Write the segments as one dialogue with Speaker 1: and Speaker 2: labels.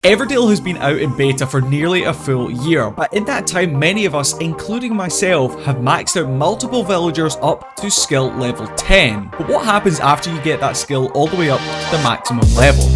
Speaker 1: Everdale has been out in beta for nearly a full year, but in that time many of us, including myself, have maxed out multiple villagers up to skill level 10. But what happens after you get that skill all the way up to the maximum level?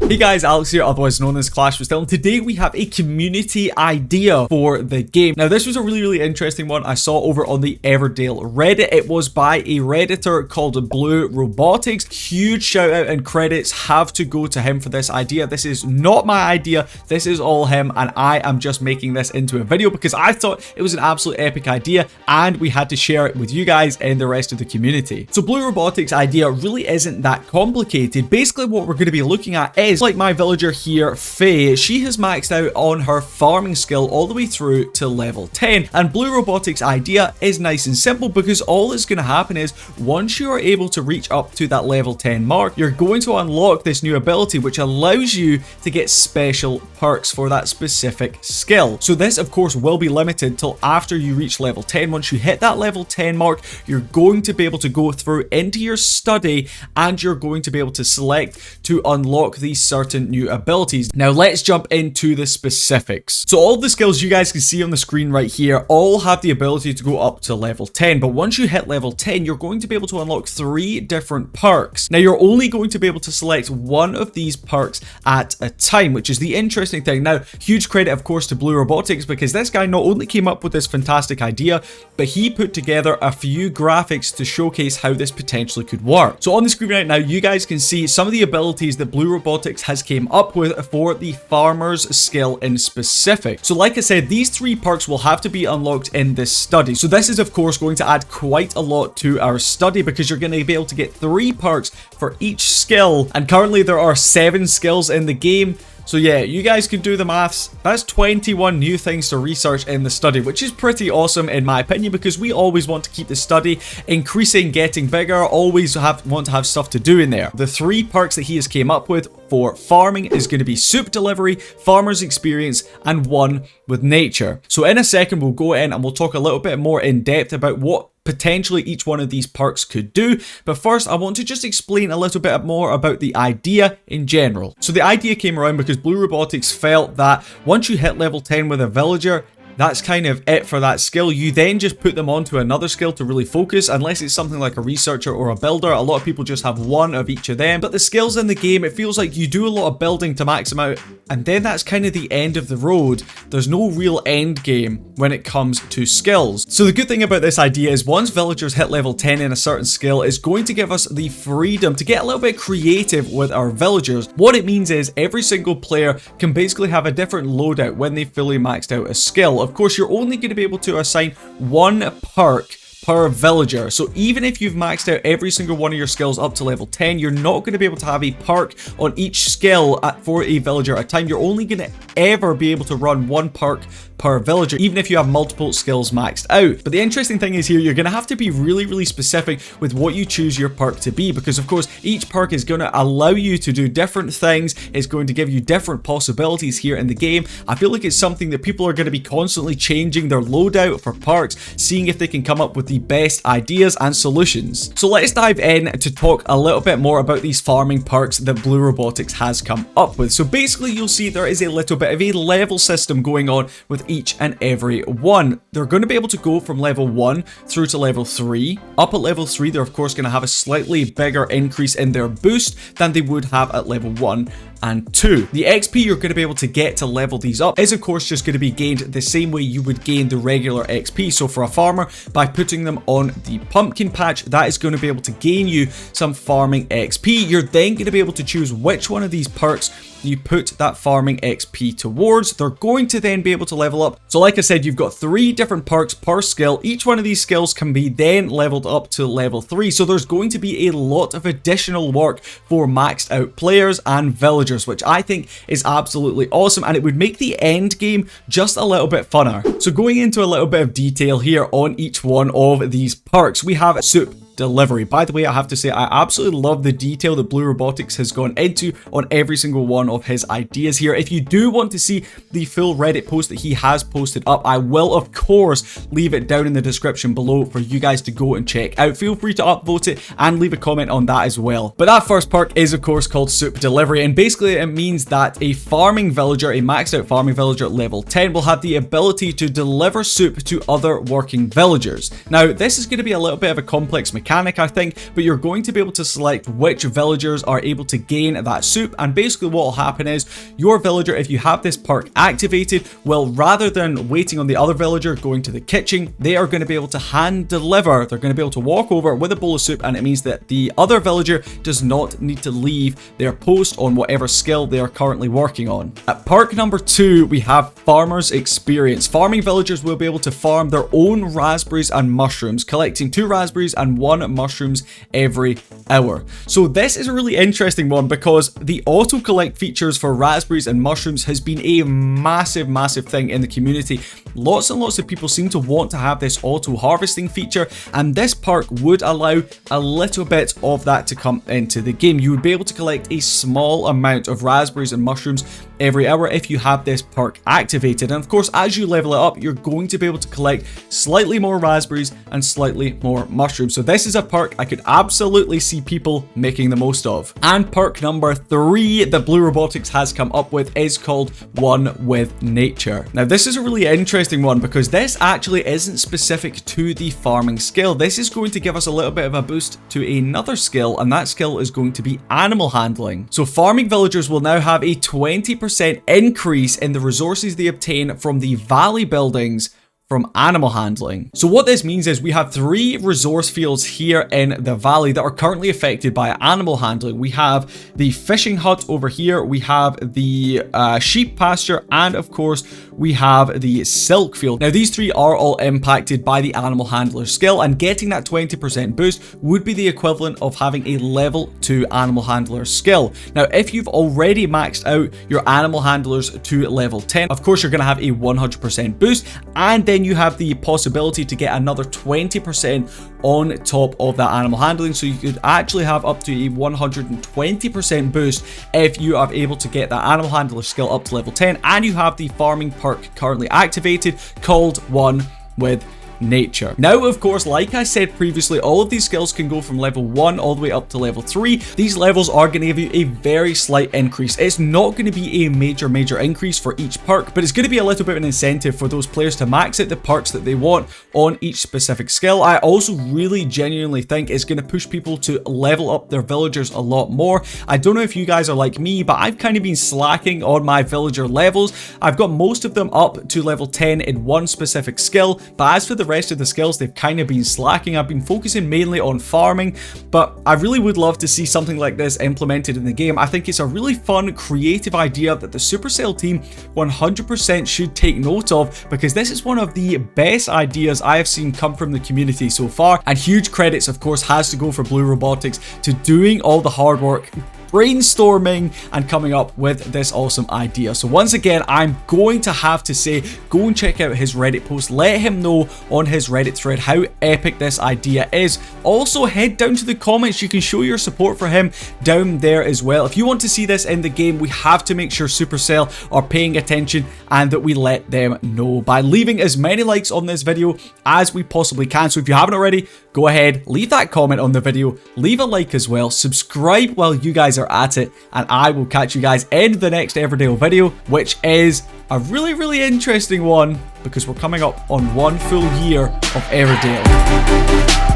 Speaker 1: Hey guys, Alex here, otherwise known as Clash with Still, and today we have a community idea for the game. Now this was a really interesting one I saw over on the Everdale Reddit. It was by a Redditor called Blue Robotics. Huge shout out and credits have to go to him for this idea. This is not my idea, this is all him, and I am just making this into a video because I thought it was an absolute epic idea and we had to share it with you guys and the rest of the community. So Blue Robotics' idea really isn't that complicated. Basically what we're going to be looking at is like my villager here, Faye. She has maxed out on her farming skill all the way through to level 10, and Blue Robotics' idea is nice and simple because all that's going to happen is once you are able to reach up to that level 10 mark, you're going to unlock this new ability which allows you to get special perks for that specific skill. So this of course will be limited till after you reach level 10. Once you hit that level 10 mark, you're going to be able to go through into your study and you're going to be able to select to unlock these certain new abilities. Now let's jump into the specifics. So all the skills you guys can see on the screen right here all have the ability to go up to level 10, but once you hit level 10 you're going to be able to unlock 3 different perks. Now you're only going to be able to select one of these perks at a time, which is the interesting thing. Now huge credit of course to Blue Robotics because this guy not only came up with this fantastic idea, but he put together a few graphics to showcase how this potentially could work. So on the screen right now you guys can see some of the abilities that Blue Robotics has came up with for the farmer's skill in specific. So like I said, these 3 perks will have to be unlocked in this study. So this is of course going to add quite a lot to our study because you're going to be able to get 3 perks for each skill, and currently there are 7 skills in the game. So yeah, you guys can do the maths. That's 21 new things to research in the study, which is pretty awesome in my opinion because we always want to keep the study increasing, getting bigger, always want to have stuff to do in there. The 3 perks that he has came up with for farming is going to be soup delivery, farmer's experience, and one with nature. So in a second we'll go in and we'll talk a little bit more in depth about what potentially each one of these perks could do, but first I want to just explain a little bit more about the idea in general. So the idea came around because Blue Robotics felt that once you hit level 10 with a villager, that's kind of it for that skill. You then just put them onto another skill to really focus, unless it's something like a researcher or a builder. A lot of people just have one of each of them, but the skills in the game, it feels like you do a lot of building to max them out, and then that's kind of the end of the road. There's no real end game when it comes to skills. So the good thing about this idea is once villagers hit level 10 in a certain skill, it's going to give us the freedom to get a little bit creative with our villagers. What it means is every single player can basically have a different loadout when they fully maxed out a skill. Of course, you're only going to be able to assign 1 perk per villager. So even if you've maxed out every single one of your skills up to level 10, you're not going to be able to have a perk on each skill for a villager at a time. You're only going to ever be able to run 1 perk per villager, even if you have multiple skills maxed out. But the interesting thing is here, you're going to have to be really specific with what you choose your perk to be, because of course each perk is going to allow you to do different things. It's going to give you different possibilities here in the game. I feel like it's something that people are going to be constantly changing their loadout for perks, seeing if they can come up with the best ideas and solutions. So let's dive in to talk a little bit more about these farming perks that Blue Robotics has come up with. So basically you'll see there is a little bit of a level system going on with each and every one. They're going to be able to go from level 1 through to level 3. Up at level 3 they're of course going to have a slightly bigger increase in their boost than they would have at level 1 and 2. The XP you're going to be able to get to level these up is of course just going to be gained the same way you would gain the regular XP. So for a farmer, by putting them on the pumpkin patch, that is going to be able to gain you some farming XP. You're then going to be able to choose which one of these perks you put that farming XP towards. They're going to then be able to level up. So like I said, you've got 3 different perks per skill. Each one of these skills can be then leveled up to level 3. So there's going to be a lot of additional work for maxed out players and villagers, which I think is absolutely awesome, and it would make the end game just a little bit funner. So going into a little bit of detail here on each one of these perks, we have soup delivery. By the way, I have to say, I absolutely love the detail that Blue Robotics has gone into on every single one of his ideas here. If you do want to see the full Reddit post that he has posted up, I will of course leave it down in the description below for you guys to go and check out. Feel free to upvote it and leave a comment on that as well. But that first perk is of course called Soup Delivery, and basically it means that a farming villager, a maxed out farming villager at level 10 will have the ability to deliver soup to other working villagers. Now this is going to be a little bit of a complex mechanic, I think, but you're going to be able to select which villagers are able to gain that soup, and basically what will happen is your villager, if you have this perk activated, well, rather than waiting on the other villager going to the kitchen, they are going to be able to hand deliver. They're going to be able to walk over with a bowl of soup, and it means that the other villager does not need to leave their post on whatever skill they are currently working on. At perk number 2, we have Farmer's Experience. Farming villagers will be able to farm their own raspberries and mushrooms, collecting 2 raspberries and 1 mushrooms every hour. So this is a really interesting one because the auto collect features for raspberries and mushrooms has been a massive thing in the community. Lots and lots of people seem to want to have this auto harvesting feature, and this perk would allow a little bit of that to come into the game. You would be able to collect a small amount of raspberries and mushrooms every hour if you have this perk activated, and of course as you level it up you're going to be able to collect slightly more raspberries and slightly more mushrooms. So this is a perk I could absolutely see people making the most of. And perk number 3 that Blue Robotics has come up with is called One with Nature. Now this is a really interesting one because this actually isn't specific to the farming skill. This is going to give us a little bit of a boost to another skill, and that skill is going to be animal handling. So farming villagers will now have a 20% increase in the resources they obtain from the valley buildings from animal handling. So what this means is we have 3 resource fields here in the valley that are currently affected by animal handling. We have the fishing hut over here, we have the sheep pasture, and of course we have the silk field. Now these 3 are all impacted by the animal handler skill, and getting that 20% boost would be the equivalent of having a level 2 animal handler skill. Now if you've already maxed out your animal handlers to level 10, of course you're going to have a 100% boost, and then you have the possibility to get another 20% on top of that animal handling, so you could actually have up to a 120% boost if you are able to get that animal handler skill up to level 10, and you have the farming perk currently activated called One with Nature. Now of course, like I said previously, all of these skills can go from level 1 all the way up to level 3. These levels are going to give you a very slight increase. It's not going to be a major increase for each perk, but it's going to be a little bit of an incentive for those players to max out the perks that they want on each specific skill. I also really genuinely think it's going to push people to level up their villagers a lot more. I don't know if you guys are like me, but I've kind of been slacking on my villager levels. I've got most of them up to level 10 in one specific skill, but as for the rest of the skills, they've kind of been slacking. I've been focusing mainly on farming, but I really would love to see something like this implemented in the game. I think it's a really fun, creative idea that the Supercell team 100% should take note of, because this is one of the best ideas I have seen come from the community so far, and huge credits of course has to go for Blue Robotics to doing all the hard work, brainstorming and coming up with this awesome idea. So once again, I'm going to have to say, go and check out his Reddit post. Let him know on his Reddit thread how epic this idea is. Also, head down to the comments. You can show your support for him down there as well. If you want to see this in the game, we have to make sure Supercell are paying attention and that we let them know by leaving as many likes on this video as we possibly can. So if you haven't already, go ahead, leave that comment on the video, leave a like as well, subscribe while you guys are at it, and I will catch you guys in the next Everdale video, which is a really interesting one because we're coming up on 1 full year of Everdale.